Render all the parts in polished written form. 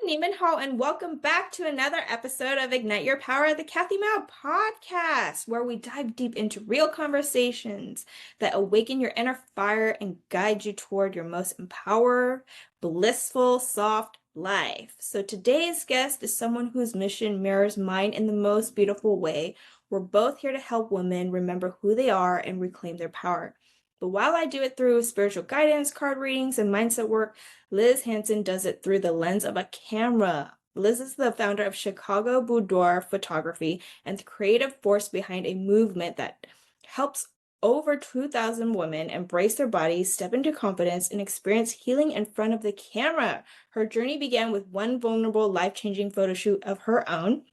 Nimenho, and welcome back to another episode of Ignite Your Power, the Kathy Mou Podcast, where we dive deep into real conversations that awaken your inner fire and guide you toward your most empowered, blissful, soft life. So today's guest is someone whose mission mirrors mine in the most beautiful way. We're both here to help women remember who they are and reclaim their power. But while I do it through spiritual guidance, card readings, and mindset work, Liz Hansen does it through the lens of a camera. Liz is the founder of Chicago Boudoir Photography and the creative force behind a movement that helps over 2,000 women embrace their bodies, step into confidence, and experience healing in front of the camera. Her journey began with one vulnerable, life-changing photo shoot of her own.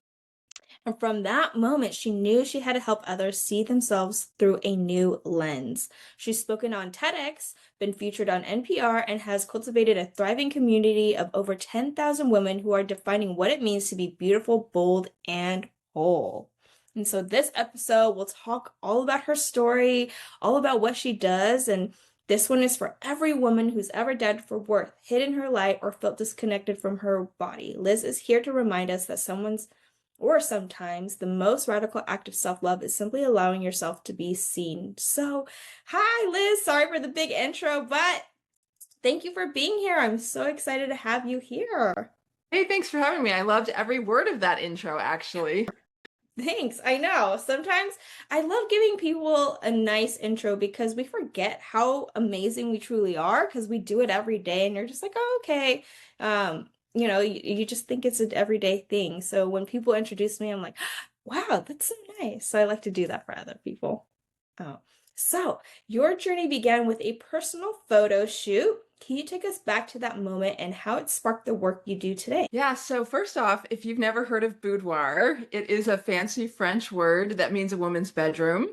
And from that moment, she knew she had to help others see themselves through a new lens. She's spoken on TEDx, been featured on NPR, and has cultivated a thriving community of over 10,000 women who are defining what it means to be beautiful, bold, and whole. And so this episode, we'll talk all about her story, all about what she does, and this one is for every woman who's ever doubted for worth, hidden her light, or felt disconnected from her body. Liz is here to remind us that sometimes the most radical act of self-love is simply allowing yourself to be seen. So, hi Liz, sorry for the big intro, but thank you for being here. I'm so excited to have you here. Hey, thanks for having me. I loved every word of that intro, actually. Thanks. I know. Sometimes I love giving people a nice intro because we forget how amazing we truly are because we do it every day and you're just like, oh, okay. You just think it's an everyday thing. So when people introduce me, I'm like, wow, that's so nice. So I like to do that for other people. Oh, so your journey began with a personal photo shoot. Can you take us back to that moment and how it sparked the work you do today? Yeah, so first off, if you've never heard of boudoir, it is a fancy French word that means a woman's bedroom.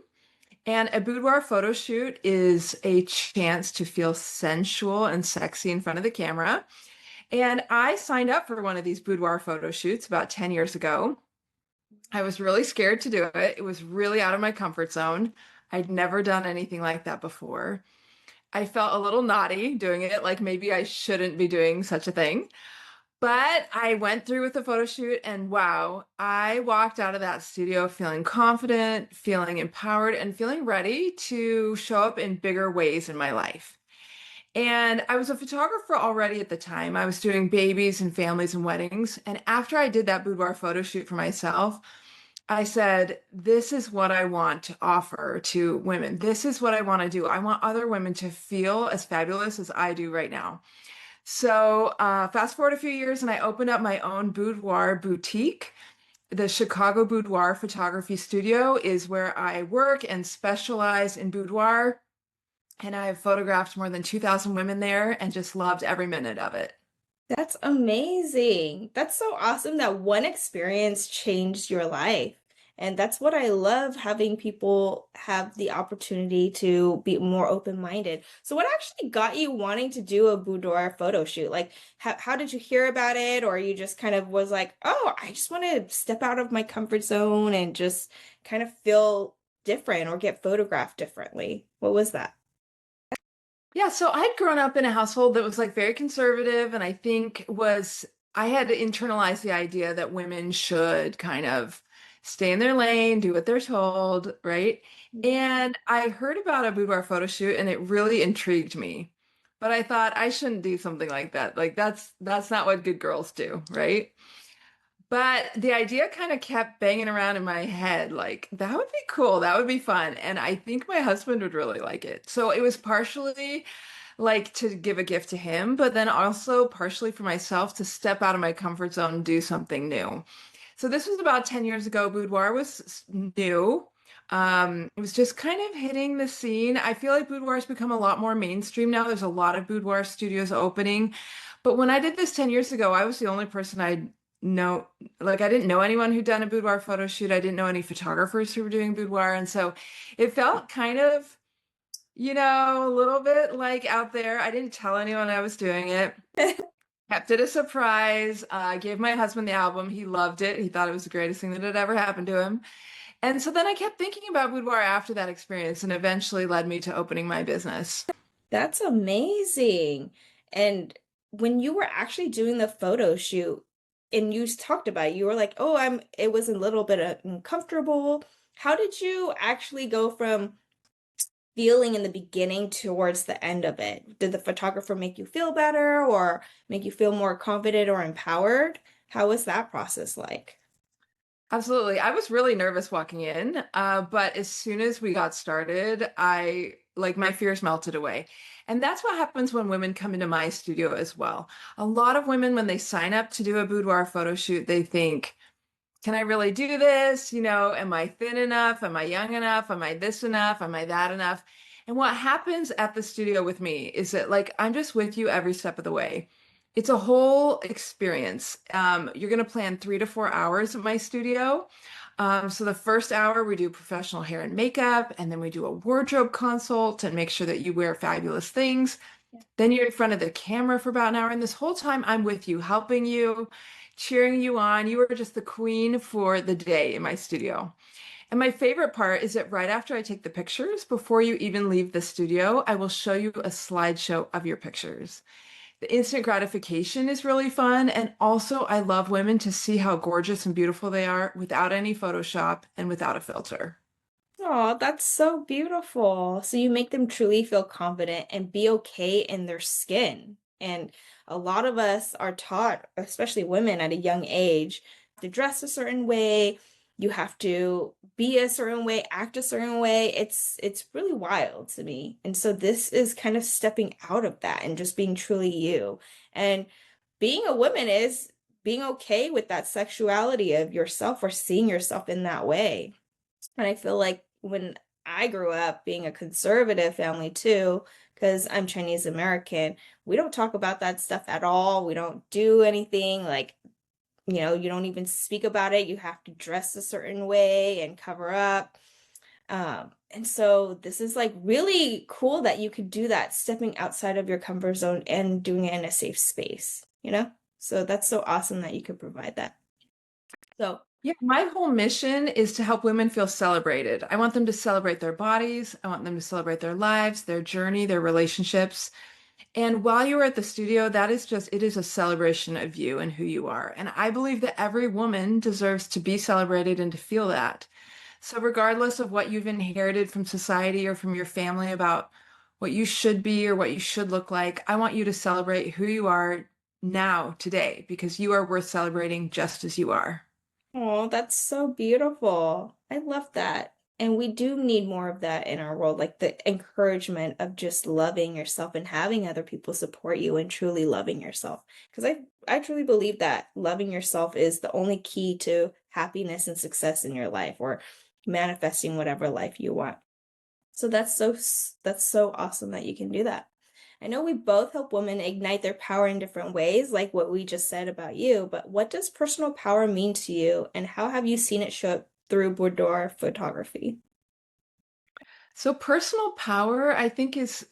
And a boudoir photo shoot is a chance to feel sensual and sexy in front of the camera. And I signed up for one of these boudoir photo shoots about 10 years ago. I was really scared to do it. It was really out of my comfort zone. I'd never done anything like that before. I felt a little naughty doing it, like maybe I shouldn't be doing such a thing. But I went through with the photo shoot and wow, I walked out of that studio feeling confident, feeling empowered, and feeling ready to show up in bigger ways in my life. And I was a photographer already at the time. I was doing babies and families and weddings. And after I did that boudoir photo shoot for myself, I said, this is what I want to offer to women. This is what I want to do. I want other women to feel as fabulous as I do right now. So fast forward a few years and I opened up my own boudoir boutique. The Chicago Boudoir Photography Studio is where I work and specialize in boudoir. And I have photographed more than 2,000 women there and just loved every minute of it. That's amazing. That's so awesome that one experience changed your life. And that's what I love having people have the opportunity to be more open-minded. So what actually got you wanting to do a boudoir photo shoot? Like, how did you hear about it? Or you just kind of was like, oh, I just want to step out of my comfort zone and just kind of feel different or get photographed differently. What was that? Yeah, so I'd grown up in a household that was like very conservative, and I had to internalize the idea that women should kind of stay in their lane, do what they're told, right? And I heard about a boudoir photo shoot and it really intrigued me. But I thought I shouldn't do something like that. Like that's not what good girls do, right? But the idea kind of kept banging around in my head, like, that would be cool, that would be fun. And I think my husband would really like it. So it was partially like to give a gift to him, but then also partially for myself to step out of my comfort zone and do something new. So this was about 10 years ago. Boudoir was new. It was just kind of hitting the scene. I feel like boudoir has become a lot more mainstream now. There's a lot of boudoir studios opening. But when I did this 10 years ago, I was the only person I know, like I didn't know anyone who'd done a boudoir photo shoot. I didn't know any photographers who were doing boudoir. And so it felt kind of, a little bit like out there. I didn't tell anyone I was doing it. Kept it a surprise. I gave my husband the album. He loved it. He thought it was the greatest thing that had ever happened to him. And so then I kept thinking about boudoir after that experience and eventually led me to opening my business. That's amazing. And when you were actually doing the photo shoot, and you talked about it, you were like, oh, it was a little bit uncomfortable. How did you actually go from feeling in the beginning towards the end of it? Did the photographer make you feel better or make you feel more confident or empowered? How was that process like? Absolutely. I was really nervous walking in, but as soon as we got started, I like my fears melted away. And that's what happens when women come into my studio as well. A lot of women, when they sign up to do a boudoir photo shoot, they think, can I really do this? You know, am I thin enough? Am I young enough? Am I this enough? Am I that enough? And what happens at the studio with me is that, like, I'm just with you every step of the way. It's a whole experience. You're going to plan 3 to 4 hours at my studio. So the first hour we do professional hair and makeup, and then we do a wardrobe consult and make sure that you wear fabulous things. Then you're in front of the camera for about an hour, and this whole time I'm with you, helping you, cheering you on. You are just the queen for the day in my studio. And my favorite part is that right after I take the pictures, before you even leave the studio, I will show you a slideshow of your pictures. The instant gratification is really fun. And also, I love women to see how gorgeous and beautiful they are without any Photoshop and without a filter. Oh, that's so beautiful. So you make them truly feel confident and be okay in their skin. And a lot of us are taught, especially women at a young age, to dress a certain way, you have to be a certain way, act a certain way. It's really wild to me. And so this is kind of stepping out of that and just being truly you. And being a woman is being okay with that sexuality of yourself or seeing yourself in that way. And I feel like when I grew up being a conservative family too, because I'm Chinese American, we don't talk about that stuff at all. We don't do anything like, you don't even speak about it. You have to dress a certain way and cover up. And so this is like really cool that you could do that, stepping outside of your comfort zone and doing it in a safe space, you know? So that's so awesome that you could provide that. So, Yeah, my whole mission is to help women feel celebrated. I want them to celebrate their bodies. I want them to celebrate their lives, their journey, their relationships. And while you're at the studio, it is a celebration of you and who you are. And I believe that every woman deserves to be celebrated and to feel that. So, regardless of what you've inherited from society or from your family about what you should be or what you should look like, I want you to celebrate who you are now, today, because you are worth celebrating just as you are. oh, that's so beautiful. I love that. And we do need more of that in our world, like the encouragement of just loving yourself and having other people support you and truly loving yourself. Because I truly believe that loving yourself is the only key to happiness and success in your life or manifesting whatever life you want. So that's so awesome that you can do that. I know we both help women ignite their power in different ways, like what we just said about you, but what does personal power mean to you, and how have you seen it show up through boudoir photography? So, personal power, I think, is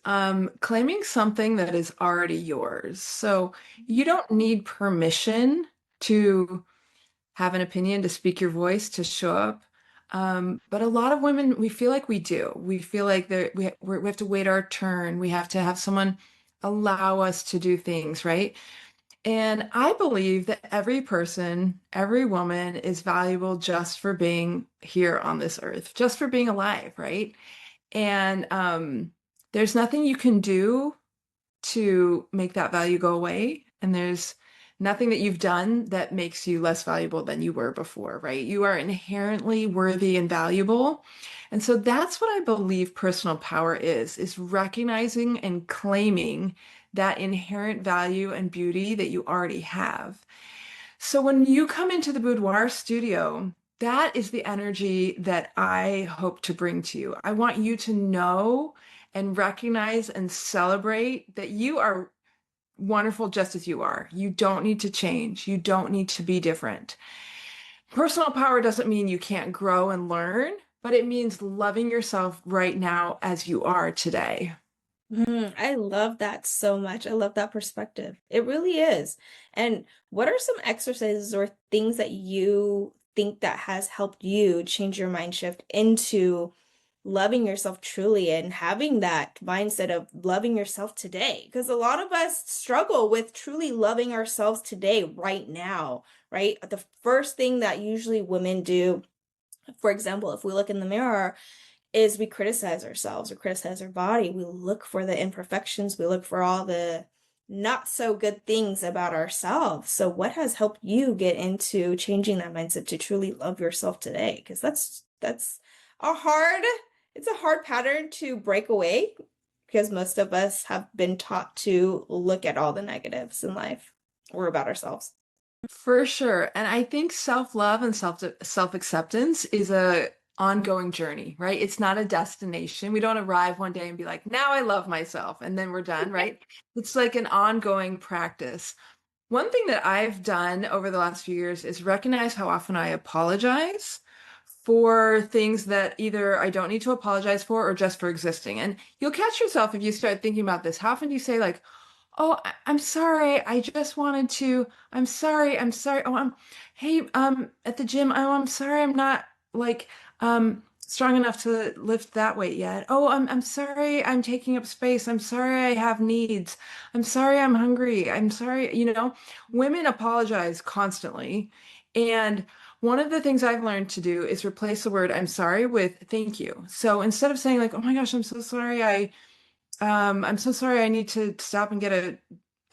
claiming something that is already yours. So, you don't need permission to have an opinion, to speak your voice, to show up. But a lot of women, we feel like we do. We feel like we have to wait our turn. We have to have someone allow us to do things, right? And I believe that every person, every woman is valuable just for being here on this earth, just for being alive, right? And there's nothing you can do to make that value go away. And there's nothing that you've done that makes you less valuable than you were before, right? You are inherently worthy and valuable. And so that's what I believe personal power is recognizing and claiming that inherent value and beauty that you already have. So when you come into the boudoir studio, that is the energy that I hope to bring to you. I want you to know and recognize and celebrate that you are wonderful just as you are. You don't need to change. You don't need to be different. Personal power doesn't mean you can't grow and learn, but it means loving yourself right now as you are today. I love that so much. I love that perspective. It really is. And what are some exercises or things that you think that has helped you change your mind shift into loving yourself truly and having that mindset of loving yourself today. Because a lot of us struggle with truly loving ourselves today, right now, right? The first thing that usually women do, for example, if we look in the mirror, is we criticize ourselves or criticize our body. We look for the imperfections, we look for all the not so good things about ourselves. So what has helped you get into changing that mindset to truly love yourself today? Because that's a hard, it's a hard pattern to break away, because most of us have been taught to look at all the negatives in life or about ourselves. For sure. And I think self-love and self-acceptance is a ongoing journey, right? It's not a destination. We don't arrive one day and be like, now I love myself, and then we're done, right? It's like an ongoing practice. One thing that I've done over the last few years is recognize how often I apologize for things that either I don't need to apologize for or just for existing. And you'll catch yourself if you start thinking about this. How often do you say like, "Oh, I'm sorry. I just wanted to. I'm sorry. I'm sorry. Oh, hey, at the gym. Oh, I'm sorry. I'm not like, strong enough to lift that weight yet. Oh, I'm sorry. I'm taking up space. I'm sorry. I have needs. I'm sorry. I'm hungry. I'm sorry." Women apologize constantly. And one of the things I've learned to do is replace the word "I'm sorry" with "thank you." So instead of saying like, "Oh my gosh, I'm so sorry. I'm so sorry. I need to stop and get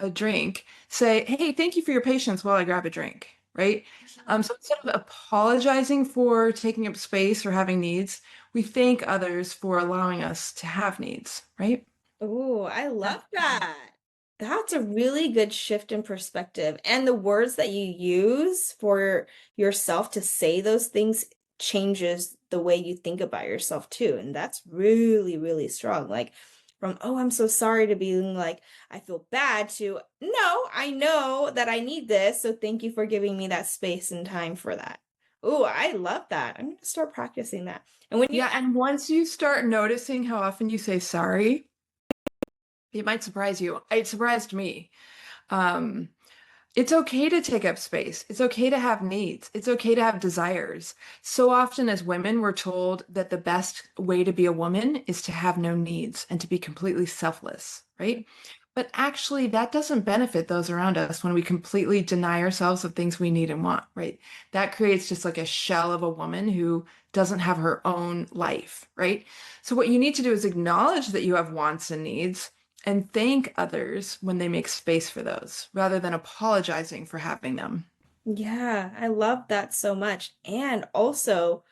a drink," say, "Hey, thank you for your patience while I grab a drink." Right? So instead of apologizing for taking up space or having needs, we thank others for allowing us to have needs, right? Oh, I love that. That's a really good shift in perspective. And the words that you use for yourself to say those things changes the way you think about yourself too. And that's really, really strong. Like from, oh, I'm so sorry, to being like, I feel bad, to, no, I know that I need this. So thank you for giving me that space and time for that. Oh, I love that. I'm going to start practicing that. And when you, Yeah, and once you start noticing how often you say sorry, it might surprise you. It surprised me. Um, It's okay to take up space. It's okay to have needs. It's okay to have desires. So often, as women, we're told that the best way to be a woman is to have no needs and to be completely selfless, right? But actually, that doesn't benefit those around us when we completely deny ourselves of things we need and want, right? That creates just like a shell of a woman who doesn't have her own life, right? So, what you need to do is acknowledge that you have wants and needs and thank others when they make space for those rather than apologizing for having them. yeah, I love that so much. And also,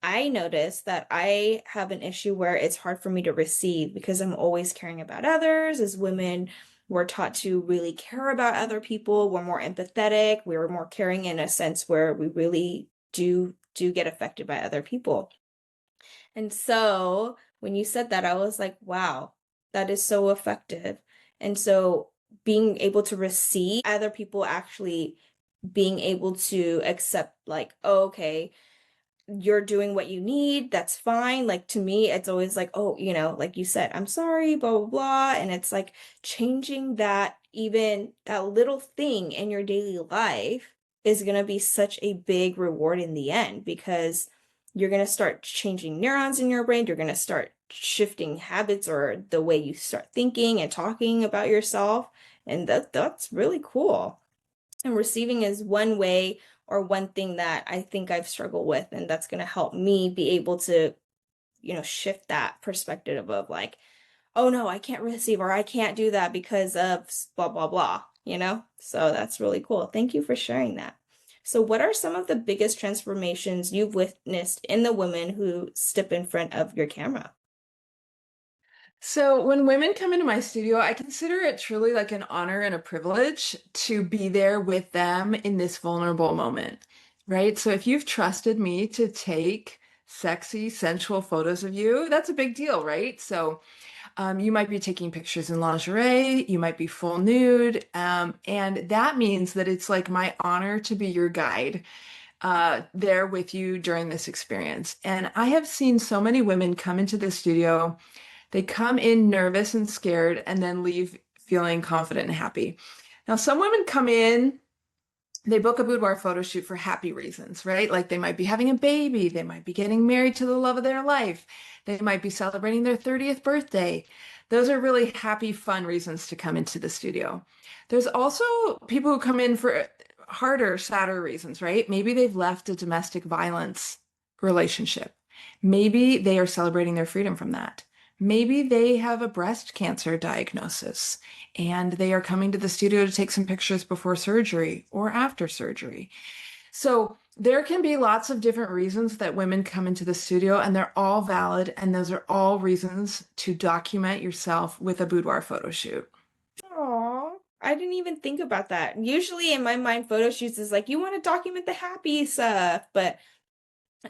I notice that I have an issue where it's hard for me to receive because I'm always caring about others. As women, we're taught to really care about other people. We're more empathetic. We're more caring in a sense where we really do get affected by other people. And so when you said that, I was like, wow, that is so effective. And so being able to receive other people actually being able to accept, like, oh, okay, you're doing what you need, that's fine. Like to me, it's always like, oh, like you said, I'm sorry, blah, blah, blah. And it's like changing that, even that little thing in your daily life is going to be such a big reward in the end, because you're going to start changing neurons in your brain. You're going to start shifting habits or the way you start thinking and talking about yourself. And that's really cool. And receiving is one way or one thing that I think I've struggled with, and that's going to help me be able to, shift that perspective of like, oh no, I can't receive or I can't do that because of blah, blah, blah. So that's really cool. Thank you for sharing that. So, what are some of the biggest transformations you've witnessed in the women who step in front of your camera? So when women come into my studio, I consider it truly like an honor and a privilege to be there with them in this vulnerable moment, right? So if you've trusted me to take sexy, sensual photos of you, that's a big deal, right? So you might be taking pictures in lingerie, you might be full nude, and that means that it's like my honor to be your guide there with you during this experience. And I have seen so many women come into the studio, they come in nervous and scared and then leave feeling confident and happy. Now, some women come in they book a boudoir photo shoot for happy reasons, right? Like they might be having a baby, they might be getting married to the love of their life, they might be celebrating their 30th birthday. Those are really happy, fun reasons to come into the studio. There's also people who come in for harder, sadder reasons, right? Maybe they've left a domestic violence relationship. Maybe they are celebrating their freedom from that. Maybe they have a breast cancer diagnosis and they are coming to the studio to take some pictures before surgery or after surgery. So there can be lots of different reasons that women come into the studio, and they're all valid. And those are all reasons to document yourself with a boudoir photo shoot. Aw, I didn't even think about that. Usually in my mind, photo shoots is like you want to document the happy stuff, but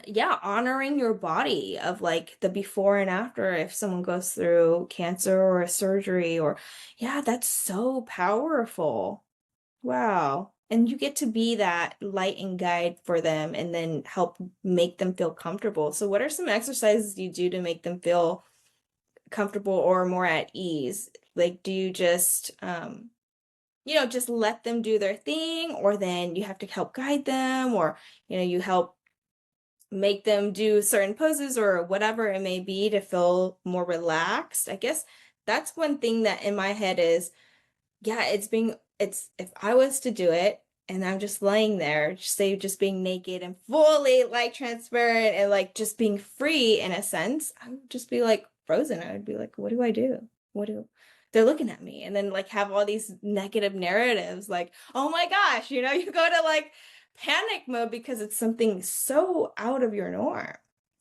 yeah, honoring your body of like the before and after if someone goes through cancer or a surgery or yeah, that's so powerful. Wow. And you get to be that light and guide for them and then help make them feel comfortable. So what are some exercises you do to make them feel comfortable or more at ease? Like, do you just just let them do their thing, or then you have to help guide them, or you help make them do certain poses or whatever it may be to feel more relaxed? I guess that's one thing that in my head is, yeah, it's if I was to do it and I'm just laying there, say just being naked and fully like transparent and like just being free in a sense, I would just be like frozen. I would be like, what do I do? What do they're looking at me and then like have all these negative narratives like, oh my gosh, you go to like panic mode because it's something so out of your norm.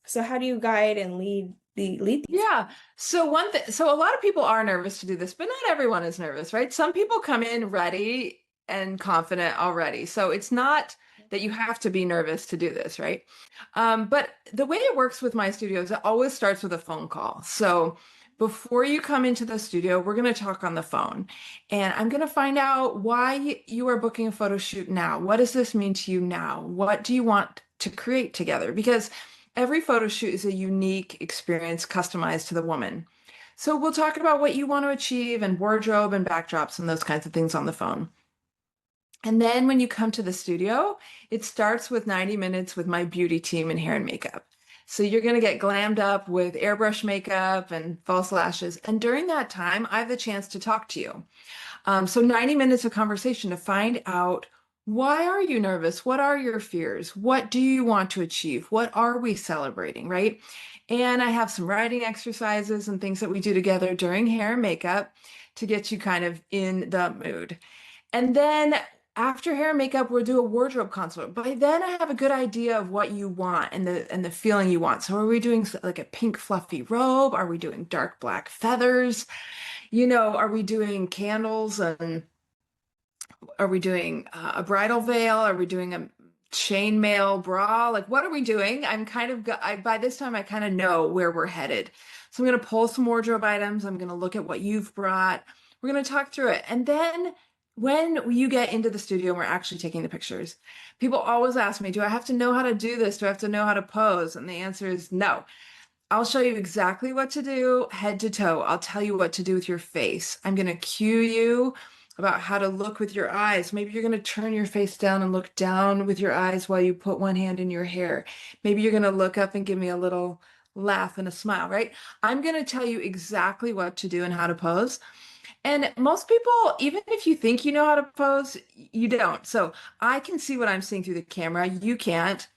So how do you guide and lead these? Yeah. So one thing, so a lot of people are nervous to do this, but not everyone is nervous, right? Some people come in ready and confident already. So it's not that you have to be nervous to do this, right? But the way it works with my studios, it always starts with a phone call. So before you come into the studio, we're going to talk on the phone, and I'm going to find out why you are booking a photo shoot now. What does this mean to you now? What do you want to create together? Because every photo shoot is a unique experience customized to the woman. So we'll talk about what you want to achieve and wardrobe and backdrops and those kinds of things on the phone. And then when you come to the studio, it starts with 90 minutes with my beauty team in hair and makeup. So you're going to get glammed up with airbrush makeup and false lashes. And during that time, I have the chance to talk to you. So 90 minutes of conversation to find out, why are you nervous? What are your fears? What do you want to achieve? What are we celebrating, right? And I have some writing exercises and things that we do together during hair and makeup to get you kind of in the mood. And then after hair and makeup, we'll do a wardrobe consult. By then, I have a good idea of what you want and the feeling you want. So, are we doing like a pink fluffy robe? Are we doing dark black feathers? Are we doing candles, and are we doing a bridal veil? Are we doing a chainmail bra? Like, what are we doing? By this time, I kind of know where we're headed. So I'm going to pull some wardrobe items. I'm going to look at what you've brought. We're going to talk through it. And then when you get into the studio and we're actually taking the pictures, people always ask me, do I have to know how to do this? Do I have to know how to pose? And the answer is no. I'll show you exactly what to do, head to toe. I'll tell you what to do with your face. I'm going to cue you about how to look with your eyes. Maybe you're going to turn your face down and look down with your eyes while you put one hand in your hair. Maybe you're going to look up and give me a little laugh and a smile, right? I'm going to tell you exactly what to do and how to pose. And most people, even if you think you know how to pose, you don't. So I can see what I'm seeing through the camera. You can't.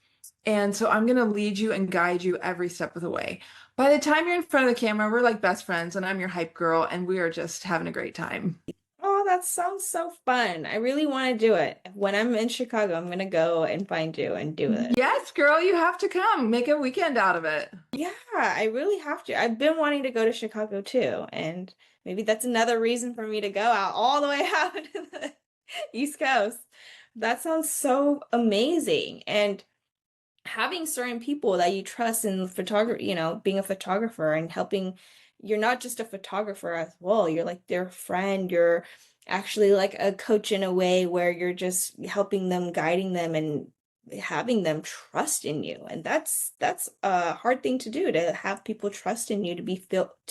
And so I'm going to lead you and guide you every step of the way. By the time you're in front of the camera, we're like best friends, and I'm your hype girl, and we are just having a great time. Oh, that sounds so fun. I really want to do it. When I'm in Chicago, I'm gonna go and find you and do it. Yes, girl, you have to come. Make a weekend out of it. Yeah, I really have to. I've been wanting to go to Chicago too, and maybe that's another reason for me to go out all the way out to the East Coast. That sounds so amazing. And having certain people that you trust in photography, being a photographer and helping, you're not just a photographer as well. You're like their friend. You're actually like a coach in a way where you're just helping them, guiding them, and having them trust in you. And that's a hard thing to do, to have people trust in you to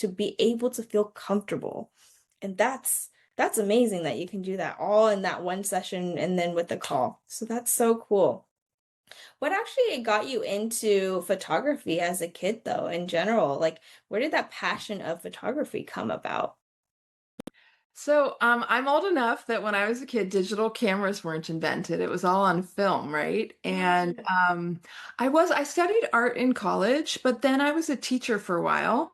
be able to feel comfortable. And that's That's amazing that you can do that all in that one session and then with the call. So that's so cool. What actually got you into photography as a kid, though, in general? Like, where did that passion of photography come about? So, I'm old enough that when I was a kid, digital cameras weren't invented. It was all on film, right? And Mm. I studied art in college, but then I was a teacher for a while.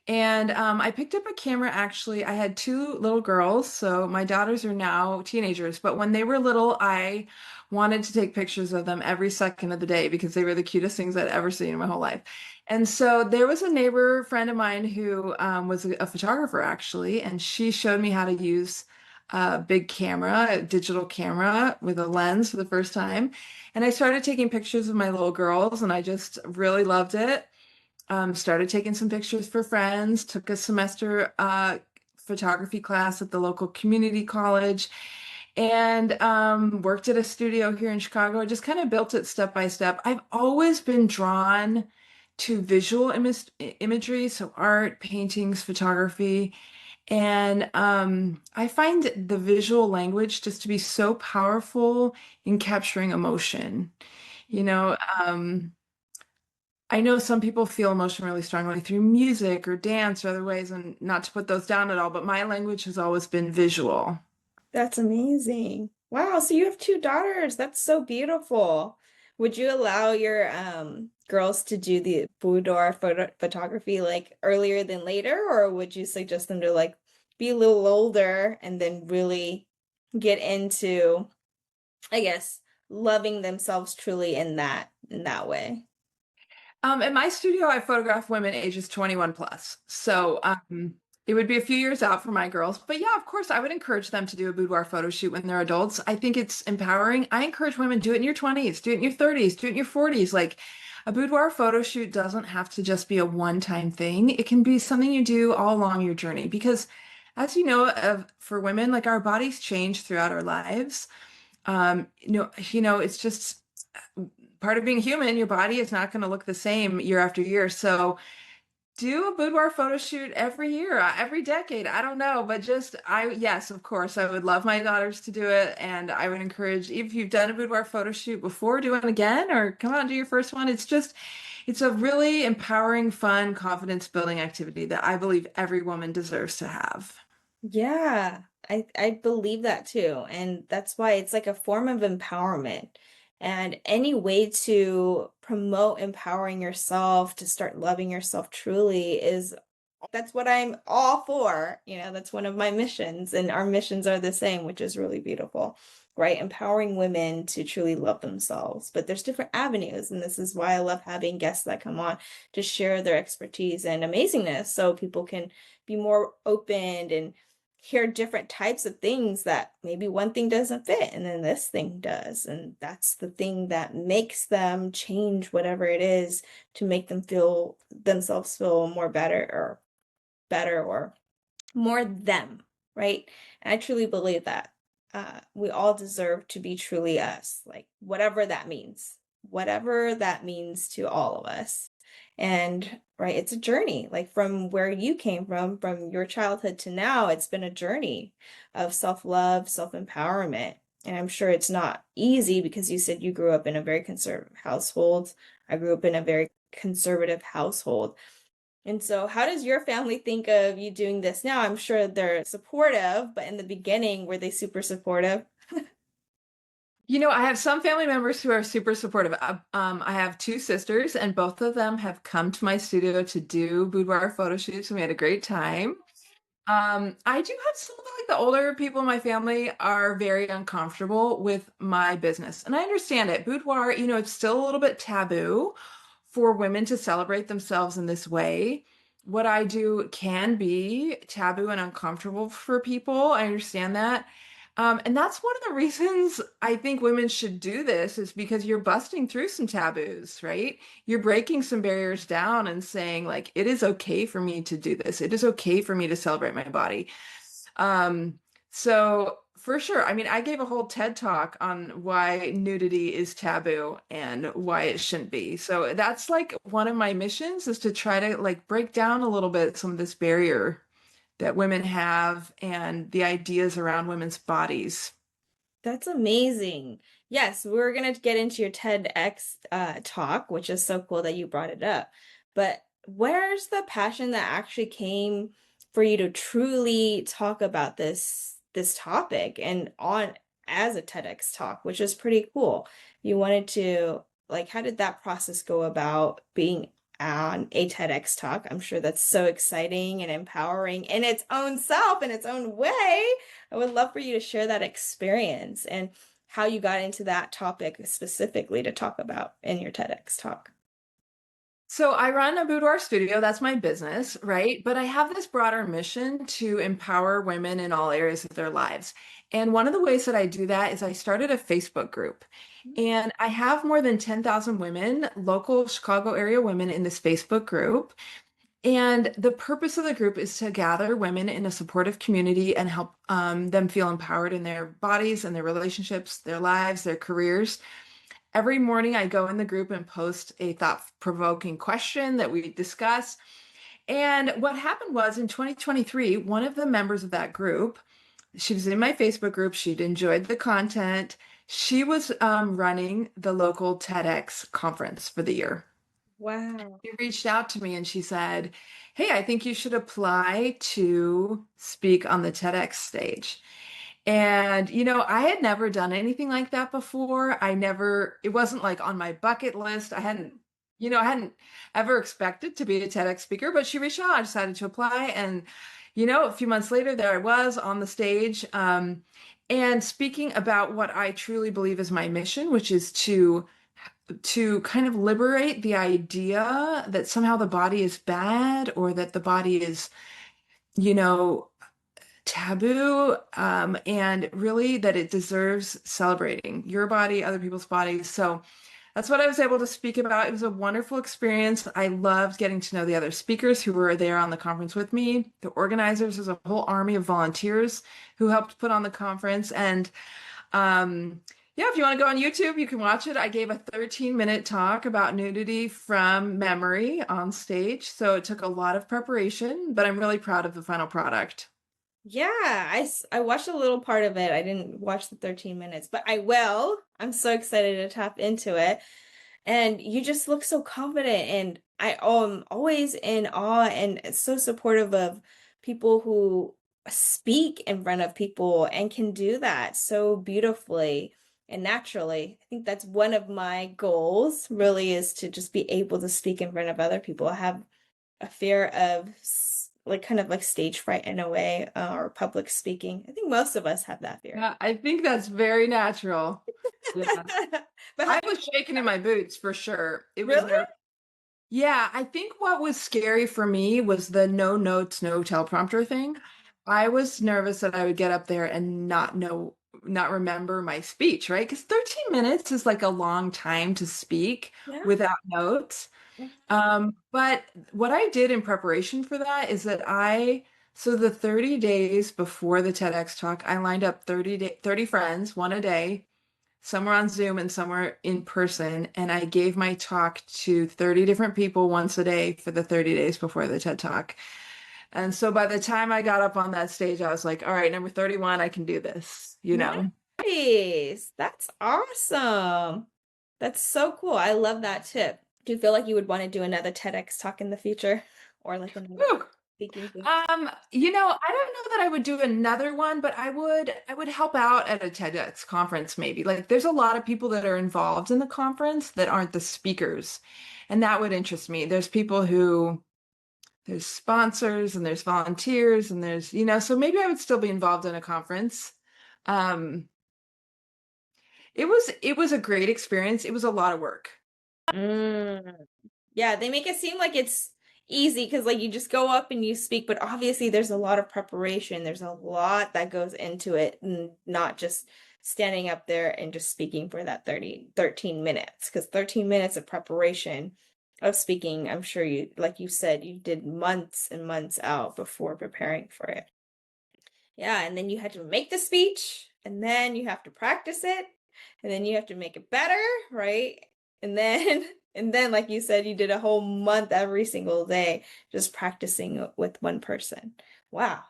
And I picked up a camera actually. I had two little girls, so my daughters are now teenagers, but when they were little, I wanted to take pictures of them every second of the day because they were the cutest things I'd ever seen in my whole life. And so there was a neighbor friend of mine who was a photographer actually, and she showed me how to use a big camera, a digital camera with a lens for the first time. And I started taking pictures of my little girls, and I just really loved it. Started taking some pictures for friends, took a semester photography class at the local community college, and worked at a studio here in Chicago. I just kind of built it step by step. I've always been drawn to visual imagery, so art, paintings, photography. And I find the visual language just to be so powerful in capturing emotion. You know, I know some people feel emotion really strongly through music or dance or other ways, and not to put those down at all, but my language has always been visual. That's amazing. Wow, so you have two daughters. That's so beautiful. Would you allow your girls to do the boudoir photography like earlier than later, or would you suggest them to like be a little older and then really get into, I guess, loving themselves truly in that way? In my studio, I photograph women ages 21 plus. So it would be a few years out for my girls. But yeah, of course, I would encourage them to do a boudoir photo shoot when they're adults. I think it's empowering. I encourage women, do it in your 20s, do it in your 30s, do it in your 40s. Like a boudoir photo shoot doesn't have to just be a one-time thing. It can be something you do all along your journey because as you know, for women, like our bodies change throughout our lives. It's just part of being human. Your body is not going to look the same year after year. So do a boudoir photo shoot every year, every decade. I don't know, but yes, of course, I would love my daughters to do it. And I would encourage, if you've done a boudoir photo shoot before, do it again or come out and do your first one. It's a really empowering, fun, confidence building activity that I believe every woman deserves to have. Yeah, I believe that too. And that's why it's like a form of empowerment. And any way to promote empowering yourself, to start loving yourself truly is that's what I'm all for. You know, that's one of my missions, and our missions are the same, which is really beautiful, right? Empowering women to truly love themselves. But there's different avenues, and this is why I love having guests that come on to share their expertise and amazingness so people can be more open and hear different types of things that maybe one thing doesn't fit and then this thing does. And that's the thing that makes them change whatever it is to make them feel themselves feel more better or more them, right? And I truly believe that we all deserve to be truly us, like whatever that means to all of us. And right, it's a journey, like from where you came from your childhood to now, it's been a journey of self-love, self-empowerment. And I'm sure it's not easy because you said you grew up in a very conservative household. I grew up in a very conservative household. And so, how does your family think of you doing this now? I'm sure they're supportive, but in the beginning, were they super supportive? I have some family members who are super supportive. I have two sisters, and both of them have come to my studio to do boudoir photo shoots, and we had a great time. I do have some of like the older people in my family are very uncomfortable with my business, and I understand it. Boudoir, it's still a little bit taboo for women to celebrate themselves in this way. What I do can be taboo and uncomfortable for people. I understand that. And that's one of the reasons I think women should do this is because you're busting through some taboos, right? You're breaking some barriers down and saying, like, it is okay for me to do this. It is okay for me to celebrate my body. So for sure, I mean, I gave a whole TED talk on why nudity is taboo and why it shouldn't be. So that's like one of my missions is to try to like break down a little bit some of this barrier that women have and the ideas around women's bodies. That's amazing. Yes, we're gonna get into your TEDx talk, which is so cool that you brought it up. But where's the passion that actually came for you to truly talk about this topic and on as a TEDx talk, which is pretty cool. You wanted to like, how did that process go about being on a TEDx talk? I'm sure that's so exciting and empowering in its own self, in its own way. I would love for you to share that experience and how you got into that topic specifically to talk about in your TEDx talk. So I run a boudoir studio, that's my business, right? But I have this broader mission to empower women in all areas of their lives. And one of the ways that I do that is I started a Facebook group. And I have more than 10,000 women, local Chicago area women in this Facebook group. And the purpose of the group is to gather women in a supportive community and help them feel empowered in their bodies and their relationships, their lives, their careers. Every morning, I go in the group and post a thought-provoking question that we discuss. And what happened was in 2023, one of the members of that group, she was in my Facebook group, she'd enjoyed the content. She was running the local TEDx conference for the year. Wow. She reached out to me and she said, "Hey, I think you should apply to speak on the TEDx stage." And, I had never done anything like that before. It wasn't like on my bucket list. I hadn't ever expected to be a TEDx speaker, but she reached out. I decided to apply. And, a few months later, there I was on the stage, and speaking about what I truly believe is my mission, which is to kind of liberate the idea that somehow the body is bad or that the body is, you know, taboo, and really that it deserves celebrating your body, other people's bodies. So that's what I was able to speak about. It was a wonderful experience. I loved getting to know the other speakers who were there on the conference with me, the organizers. There's a whole army of volunteers who helped put on the conference. And yeah, if you want to go on YouTube, you can watch it. I gave a 13-minute talk about nudity from memory on stage. So it took a lot of preparation, but I'm really proud of the final product. Yeah, I watched a little part of it. I didn't watch the 13 minutes, but I will. I'm so excited to tap into it. And you just look so confident, and I am always in awe and so supportive of people who speak in front of people and can do that so beautifully and naturally. I think that's one of my goals, really, is to just be able to speak in front of other people. I have a fear of like kind of like stage fright in a way, or public speaking. I think most of us have that fear. Yeah, I think that's very natural. Yeah. But I was shaking in my boots for sure. It was really? nerve. Yeah, I think what was scary for me was the no notes, no teleprompter thing. I was nervous that I would get up there and not remember my speech, right? Because 13 minutes is like a long time to speak Yeah. without notes. But what I did in preparation for that is that so the 30 days before the TEDx talk, I lined up 30 friends, one a day, somewhere on Zoom and somewhere in person. And I gave my talk to 30 different people once a day for the 30 days before the TED talk. And so by the time I got up on that stage, I was like, all right, number 31, I can do this. Nice. That's awesome. That's so cool. I love that tip. Do you feel like you would want to do another TEDx talk in the future or like another Whew. speaking thing? I don't know that I would do another one, but I would help out at a TEDx conference maybe. Like there's a lot of people that are involved in the conference that aren't the speakers, and that would interest me. There's sponsors and there's volunteers and so maybe I would still be involved in a conference. Um, it was a great experience. It was a lot of work. Mm. Yeah, they make it seem like it's easy because like you just go up and you speak, but obviously there's a lot of preparation. There's a lot that goes into it, and not just standing up there and just speaking for that 13 minutes. Because 13 minutes of preparation of speaking, I'm sure you, like you said, you did months and months out before preparing for it. Yeah, and then you had to make the speech, and then you have to practice it, and then you have to make it better, right? And then and then like you said, you did a whole month every single day just practicing with one person. Wow.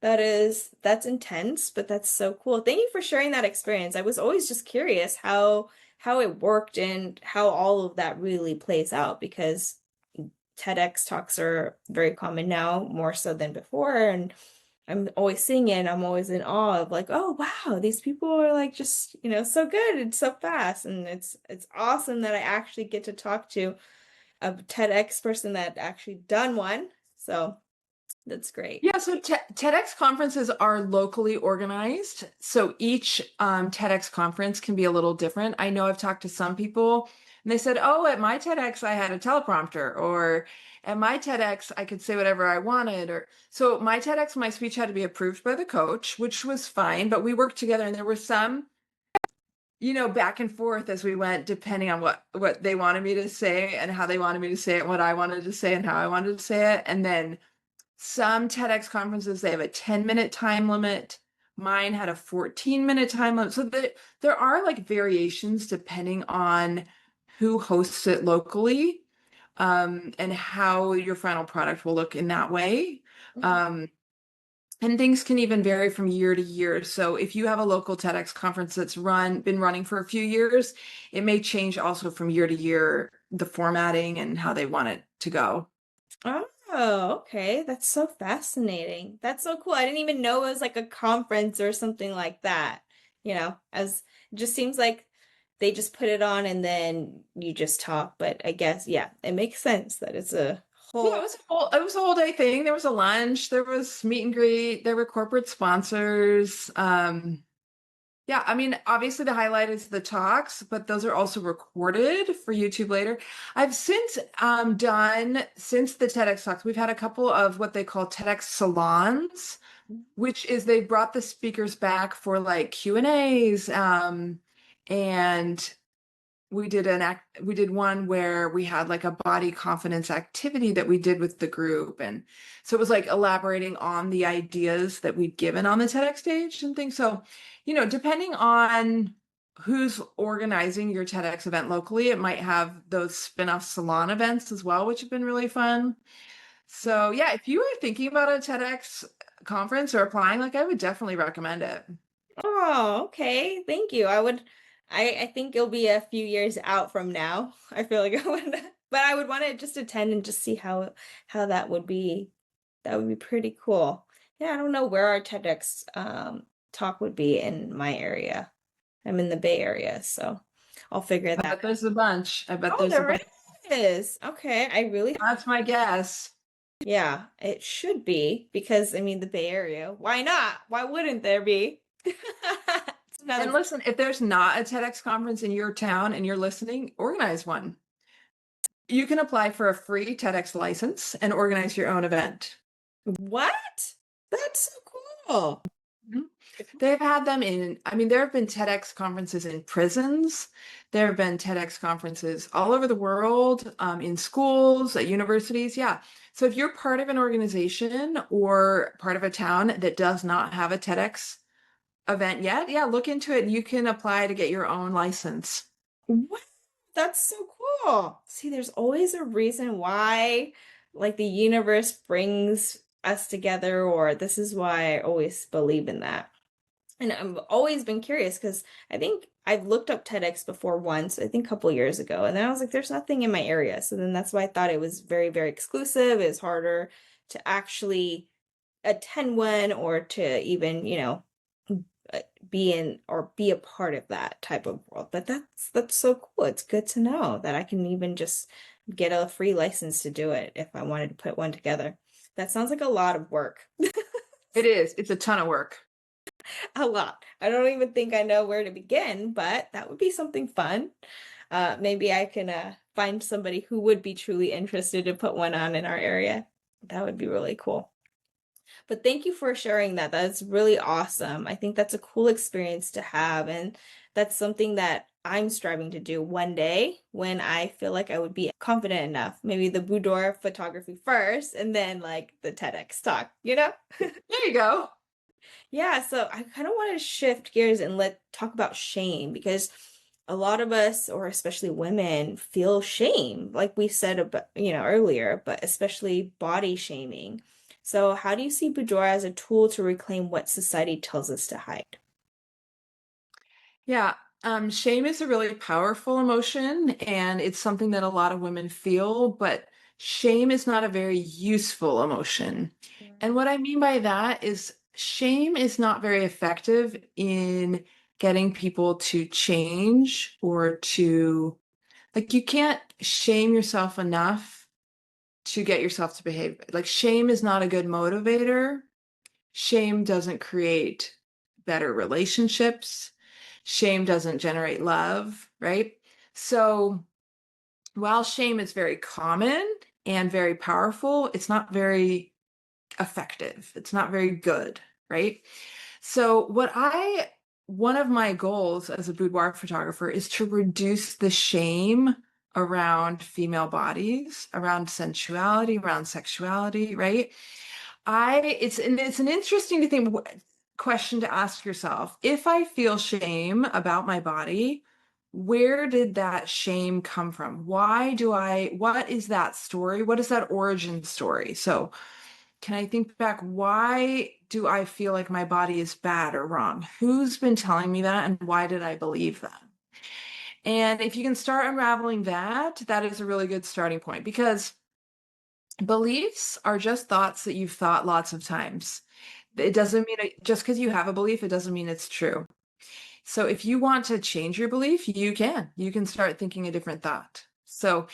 That's intense, but that's so cool. Thank you for sharing that experience. I was always just curious how it worked and how all of that really plays out because TEDx talks are very common now, more so than before. And I'm always seeing it and I'm always in awe of like, oh wow, these people are like just, so good and so fast. And it's awesome that I actually get to talk to a TEDx person that actually done one. So that's great. Yeah, so TEDx conferences are locally organized. So each TEDx conference can be a little different. I know I've talked to some people and they said, oh, at my TEDx, I had a teleprompter, or at my TEDx, I could say whatever I wanted. Or so my TEDx, my speech had to be approved by the coach, which was fine, but we worked together and there were some, back and forth as we went, depending on what they wanted me to say and how they wanted me to say it, what I wanted to say and how I wanted to say it. And then some TEDx conferences, they have a 10-minute time limit. Mine had a 14-minute time limit. So there are like variations depending on who hosts it locally, and how your final product will look in that way. Mhm. And things can even vary from year to year. So if you have a local TEDx conference that's been running for a few years, it may change also from year to year, the formatting and how they want it to go. Oh, okay. That's so fascinating. That's so cool. I didn't even know it was like a conference or something like that. As it just seems like they just put it on and then you just talk. But I guess, yeah, it makes sense that it's a Yeah, whole. it was a whole day thing. There was a lunch, there was meet and greet, there were corporate sponsors. Yeah, I mean, obviously the highlight is the talks, but those are also recorded for YouTube later. I've since done since the TEDx talks, we've had a couple of what they call TEDx salons, which is they brought the speakers back for like Q&As, and we did one where we had like a body confidence activity that we did with the group, and so it was like elaborating on the ideas that we'd given on the TEDx stage and things. So depending on who's organizing your TEDx event locally, it might have those spin-off salon events as well, which have been really fun. So yeah, if you are thinking about a TEDx conference or applying, like, I would definitely recommend it. Oh, okay. Thank you. I think it'll be a few years out from now. I feel like I would, but I would want to just attend and just see how that would be. That would be pretty cool. Yeah, I don't know where our TEDx talk would be in my area. I'm in the Bay Area, so I'll figure I that bet there's a bunch. I bet out. Oh, there's a there bunch. is. Okay, I really, That's my guess. yeah, it should be because I mean the Bay Area. Why not? Why wouldn't there be? It's And another. listen, if there's not a TEDx conference in your town and you're listening, organize one. You can apply for a free TEDx license and organize your own event. What? That's so cool. Mhm. They've had them I mean, there have been TEDx conferences in prisons. There have been TEDx conferences all over the world, in schools, at universities. Yeah. So if you're part of an organization or part of a town that does not have a TEDx event yet, yeah, look into it and you can apply to get your own license. What? That's so cool. See, there's always a reason why, like, the universe brings us together, or this is why I always believe in that. And I've always been curious because I think I've looked up TEDx before once, I think a couple years ago, and then I was like, there's nothing in my area. So then that's why I thought it was very, very exclusive. It's harder to actually attend one or to even, be in or be a part of that type of world. But that's so cool. It's good to know that I can even just get a free license to do it if I wanted to put one together. That sounds like a lot of work. It is. It's a ton of work. A lot. I don't even think I know where to begin, but that would be something fun. Maybe I can find somebody who would be truly interested to put one on in our area. That would be really cool. But thank you for sharing that. That's really awesome. I think that's a cool experience to have. And that's something that I'm striving to do one day when I feel like I would be confident enough. Maybe the boudoir photography first and then like the TEDx talk, you know? There you go. Yeah, so I kind of want to shift gears and let talk about shame because a lot of us, or especially women, feel shame, like we said about, earlier, but especially body shaming. So, how do you see boudoir as a tool to reclaim what society tells us to hide? Yeah. Shame is a really powerful emotion, and it's something that a lot of women feel, but shame is not a very useful emotion. And what I mean by that is shame is not very effective in getting people to change or to, like, you can't shame yourself enough to get yourself to behave. Like, shame is not a good motivator. Shame doesn't create better relationships. Shame doesn't generate love, right? So while shame is very common and very powerful, it's not very effective. It's not very good, right? So one of my goals as a boudoir photographer is to reduce the shame around female bodies, around sensuality, around sexuality, right? It's an interesting question to ask yourself. If I feel shame about my body, where did that shame come from? What is that story? What is that origin story? So, can I think back? Why do I feel like my body is bad or wrong? Who's been telling me that, and why did I believe that? And if you can start unraveling that, that is a really good starting point, because beliefs are just thoughts that you've thought lots of times. It doesn't mean just because you have a belief, it doesn't mean it's true. So if you want to change your belief, you can. You can start thinking a different thought. So,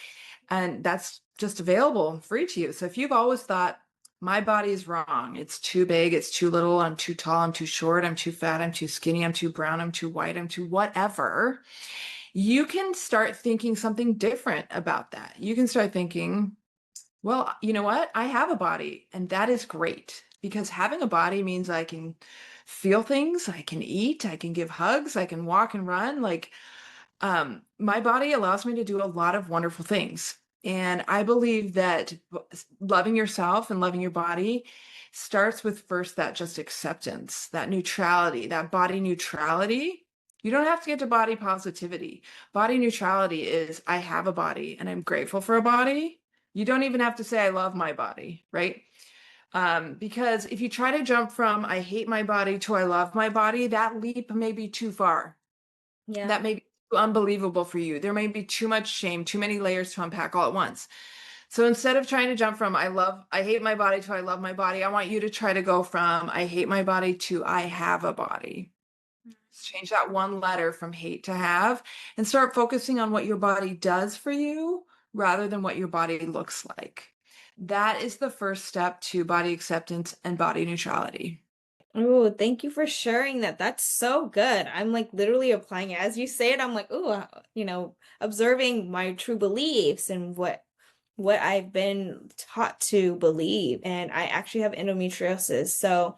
and that's just available free to you. So if you've always thought, my body is wrong, it's too big, it's too little, I'm too tall, I'm too short, I'm too fat, I'm too skinny, I'm too brown, I'm too white, I'm too whatever, you can start thinking something different about that. You can start thinking, well, you know what? I have a body, and that is great, because having a body means I can feel things, I can eat, I can give hugs, I can walk and run. Like, my body allows me to do a lot of wonderful things. And I believe that loving yourself and loving your body starts with first that just acceptance, that neutrality, that body neutrality. You don't have to get to body positivity. Body neutrality is I have a body and I'm grateful for a body. You don't even have to say I love my body, right? Because if you try to jump from I hate my body to I love my body, that leap may be too far. Yeah. That may be too unbelievable for you. There may be too much shame, too many layers to unpack all at once. So instead of trying to jump from I hate my body to I love my body, I want you to try to go from I hate my body to I have a body. Change that one letter from hate to have, and start focusing on what your body does for you rather than what your body looks like. That is the first step to body acceptance and body neutrality. Oh, thank you for sharing that. That's so good. I'm like literally applying it. As you say it, I'm like, oh, observing my true beliefs and what I've been taught to believe. And I actually have endometriosis. So,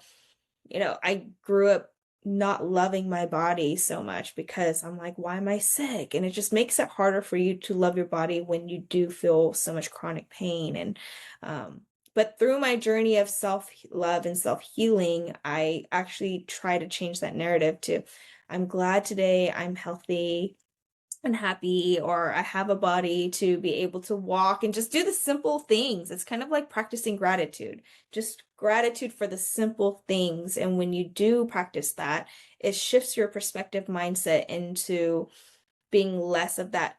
I grew up not loving my body so much because I'm like, why am I sick? And it just makes it harder for you to love your body when you do feel so much chronic pain. And but through my journey of self-love and self-healing, I actually try to change that narrative to I'm glad today I'm healthy and happy, or I have a body to be able to walk and just do the simple things. It's kind of like practicing gratitude, just gratitude for the simple things. And when you do practice that, it shifts your perspective mindset into being less of that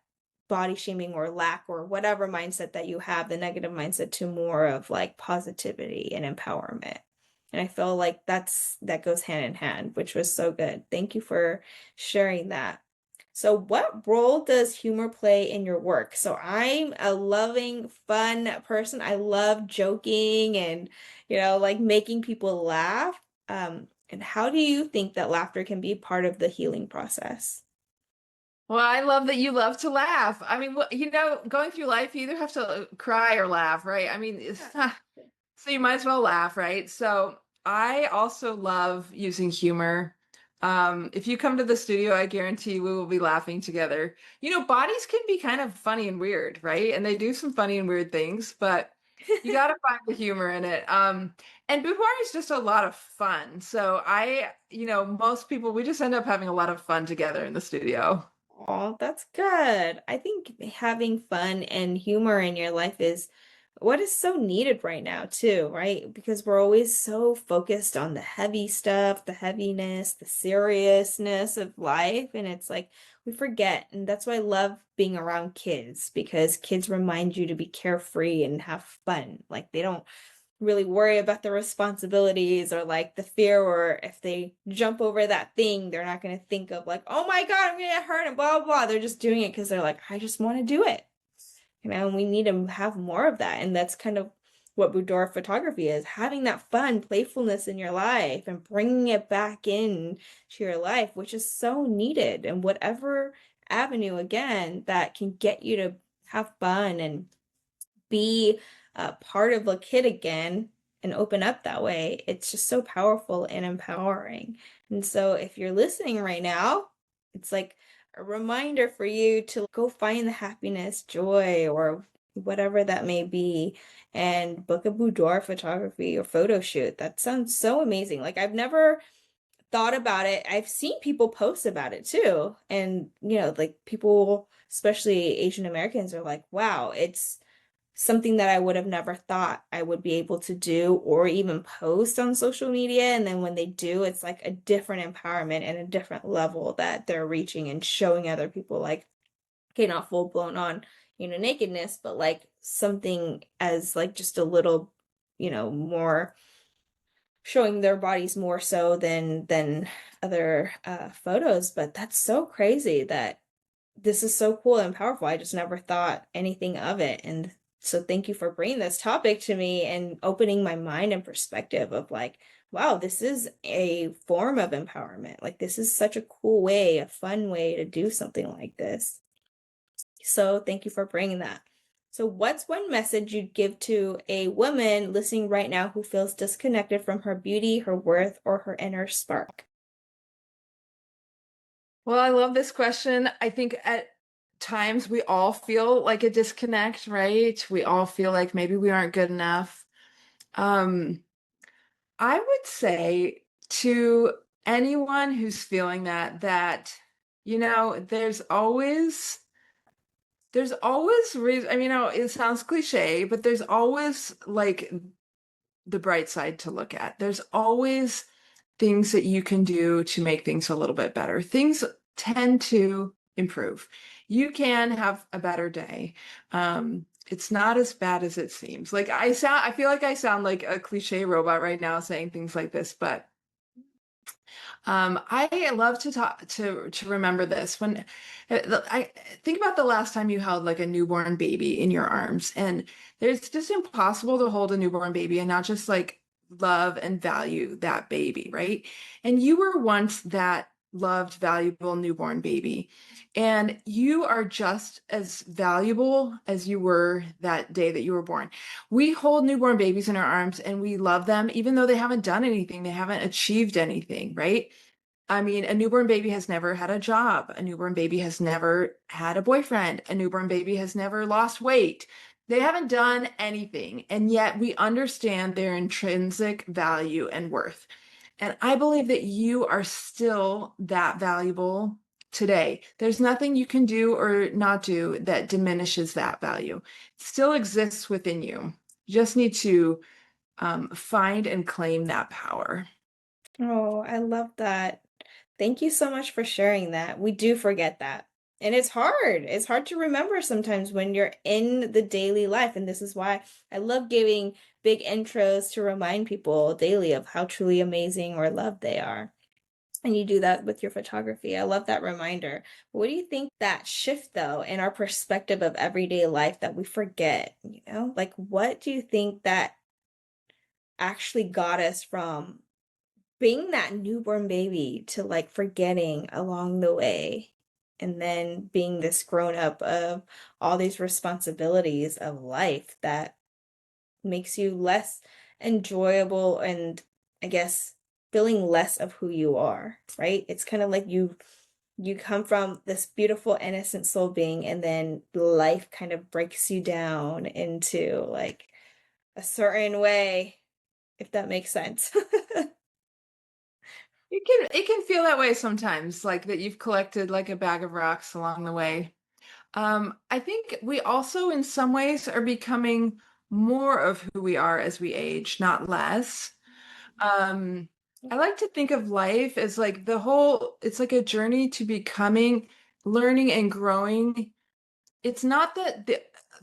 body shaming or lack or whatever mindset that you have, the negative mindset, to more of like positivity and empowerment. And I feel like that goes hand in hand, which was so good. Thank you for sharing that. So, what role does humor play in your work? So, I'm a loving, fun person. I love joking and, like making people laugh. And how do you think that laughter can be part of the healing process? Well, I love that you love to laugh. I mean, going through life, you either have to cry or laugh, right? I mean, so you might as well laugh, right? So I also love using humor. If you come to the studio, I guarantee we will be laughing together. Bodies can be kind of funny and weird, right? And they do some funny and weird things, but you got to find the humor in it. And boudoir is just a lot of fun. So most people, we just end up having a lot of fun together in the studio. Oh, that's good. I think having fun and humor in your life is what is so needed right now too, right? Because we're always so focused on the heavy stuff, the heaviness, the seriousness of life, and it's like we forget. And that's why I love being around kids, because kids remind you to be carefree and have fun. Like they don't really worry about the responsibilities or like the fear, or if they jump over that thing, they're not going to think of like, oh my God, I'm going to get hurt and blah, blah, blah. They're just doing it because they're like, I just want to do it. And we need to have more of that. And that's kind of what boudoir photography is, having that fun, playfulness in your life and bringing it back in to your life, which is so needed. And whatever avenue, again, that can get you to have fun and be part of a kid again and open up that way, it's just so powerful and empowering. And so if you're listening right now, it's like a reminder for you to go find the happiness, joy, or whatever that may be, and book a boudoir photography or photo shoot. That sounds so amazing. Like I've never thought about it. I've seen people post about it too. And, like people, especially Asian Americans, are like, wow, it's something that I would have never thought I would be able to do or even post on social media. And then when they do, it's like a different empowerment and a different level that they're reaching and showing other people, like, okay, not full blown on, nakedness, but like something as like just a little, more showing their bodies more so than other photos. But that's so crazy that this is so cool and powerful. I just never thought anything of it. And so thank you for bringing this topic to me and opening my mind and perspective of like, wow, this is a form of empowerment. Like this is such a cool way, a fun way to do something like this. So thank you for bringing that. So what's one message you'd give to a woman listening right now who feels disconnected from her beauty, her worth, or her inner spark? Well, I love this question. I think at times we all feel like a disconnect, right? We all feel like maybe we aren't good enough. Um, I would say to anyone who's feeling that, there's always reason. I mean, it sounds cliche, but there's always like the bright side to look at. There's always things that you can do to make things a little bit better. Things tend to improve. You can have a better day. It's not as bad as it seems. Like I feel like I sound like a cliche robot right now saying things like this, but I love to talk to remember this when I think about the last time you held like a newborn baby in your arms, and it's just impossible to hold a newborn baby and not just like love and value that baby, right? And you were once that loved, valuable newborn baby, and you are just as valuable as you were that day that you were born. We hold newborn babies in our arms and we love them, even though they haven't done anything, they haven't achieved anything, right? I mean, a newborn baby has never had a job. A newborn baby has never had a boyfriend. A newborn baby has never lost weight. They haven't done anything, and yet we understand their intrinsic value and worth. And I believe that you are still that valuable today. There's nothing you can do or not do that diminishes that value. It still exists within you. You just need to find and claim that power. Oh, I love that. Thank you so much for sharing that. We do forget that. And it's hard. It's hard to remember sometimes when you're in the daily life. And this is why I love giving big intros to remind people daily of how truly amazing or loved they are. And you do that with your photography. I love that reminder. What do you think that shift, though, in our perspective of everyday life that we forget? Like what do you think that actually got us from being that newborn baby to like forgetting along the way, and then being this grown up of all these responsibilities of life that makes you less enjoyable, and I guess feeling less of who you are, right? It's kind of like you come from this beautiful innocent soul being, and then life kind of breaks you down into like a certain way, if that makes sense. It can feel that way sometimes, like that you've collected like a bag of rocks along the way. I think we also in some ways are becoming more of who we are as we age, not less. I like to think of life as like it's like a journey to becoming, learning and growing. It's not that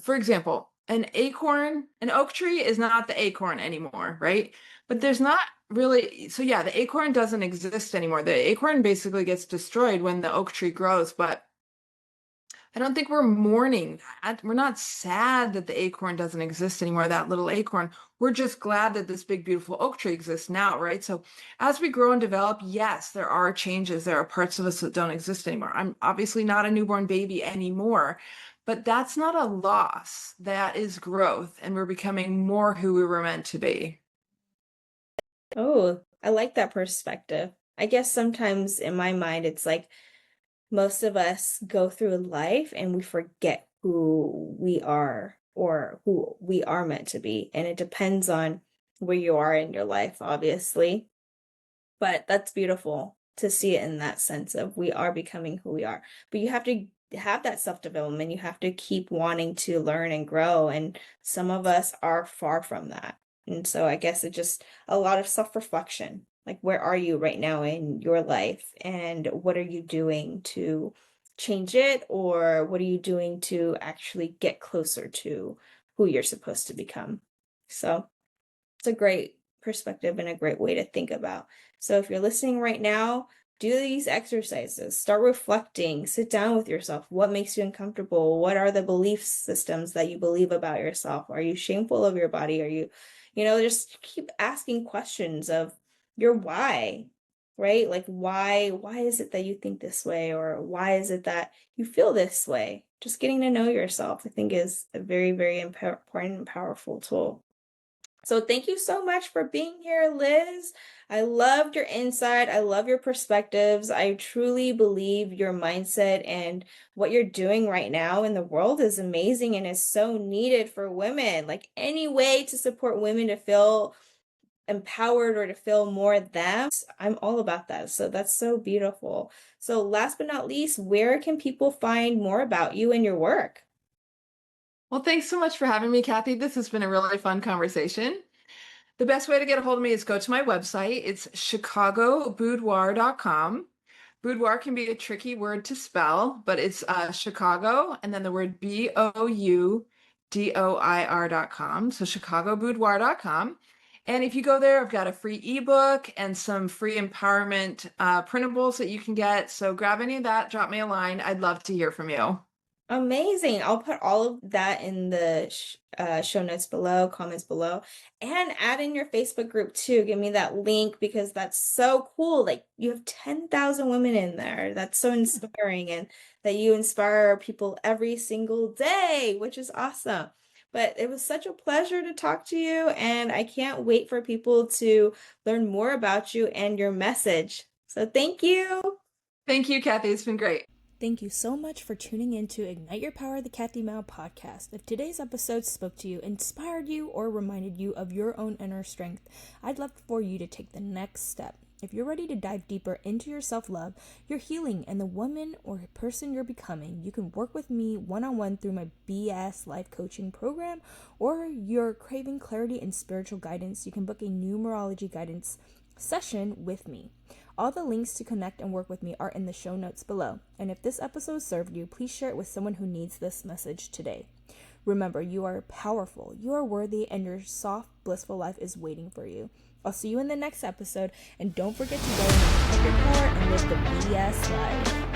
for example, an oak tree is not the acorn anymore, right? But there's not really, so yeah, the acorn doesn't exist anymore. The acorn basically gets destroyed when the oak tree grows, but I don't think we're mourning that. We're not sad that the acorn doesn't exist anymore, that little acorn. We're just glad that this big, beautiful oak tree exists now, right? So as we grow and develop, yes, there are changes. There are parts of us that don't exist anymore. I'm obviously not a newborn baby anymore, but that's not a loss. That is growth, and we're becoming more who we were meant to be. Oh, I like that perspective. I guess sometimes in my mind, it's like most of us go through life and we forget who we are or who we are meant to be. And it depends on where you are in your life, obviously. But that's beautiful to see it in that sense of we are becoming who we are. But you have to have that self-development. You have to keep wanting to learn and grow. And some of us are far from that. And so I guess it's just a lot of self-reflection. Like, where are you right now in your life? And what are you doing to change it? Or what are you doing to actually get closer to who you're supposed to become? So it's a great perspective and a great way to think about. So if you're listening right now, do these exercises, start reflecting, sit down with yourself. What makes you uncomfortable? What are the belief systems that you believe about yourself? Are you shameful of your body? Are you, just keep asking questions of your why, right? Like why is it that you think this way? Or why is it that you feel this way? Just getting to know yourself, I think, is a very, very important and powerful tool. So thank you so much for being here, Liz. I loved your insight. I love your perspectives. I truly believe your mindset and what you're doing right now in the world is amazing and is so needed for women. Like, any way to support women to feel empowered or to feel more them, I'm all about that. So that's so beautiful. So last but not least, where can people find more about you and your work? Well, thanks so much for having me, Kathy. This has been a really fun conversation. The best way to get a hold of me is go to my website. It's chicagoboudoir.com. Boudoir can be a tricky word to spell, but it's Chicago and then the word BOUDOIR.com. So chicagoboudoir.com. And if you go there, I've got a free ebook and some free empowerment printables that you can get. So grab any of that, drop me a line. I'd love to hear from you. Amazing. I'll put all of that in the show notes below, comments below, and add in your Facebook group too. Give me that link because that's so cool. Like, you have 10,000 women in there. That's so inspiring, and that you inspire people every single day, which is awesome. But it was such a pleasure to talk to you, and I can't wait for people to learn more about you and your message. So thank you. Thank you, Kathy. It's been great. Thank you so much for tuning in to Ignite Your Power, the Kathy Mou Podcast. If today's episode spoke to you, inspired you, or reminded you of your own inner strength, I'd love for you to take the next step. If you're ready to dive deeper into your self-love, your healing, and the woman or person you're becoming, you can work with me one-on-one through my BS Life Coaching Program, or you're craving clarity and spiritual guidance, you can book a numerology guidance session with me. All the links to connect and work with me are in the show notes below. And if this episode served you, please share it with someone who needs this message today. Remember, you are powerful, you are worthy, and your soft, blissful life is waiting for you. I'll see you in the next episode, and don't forget to go and ignite your power and live the BS life.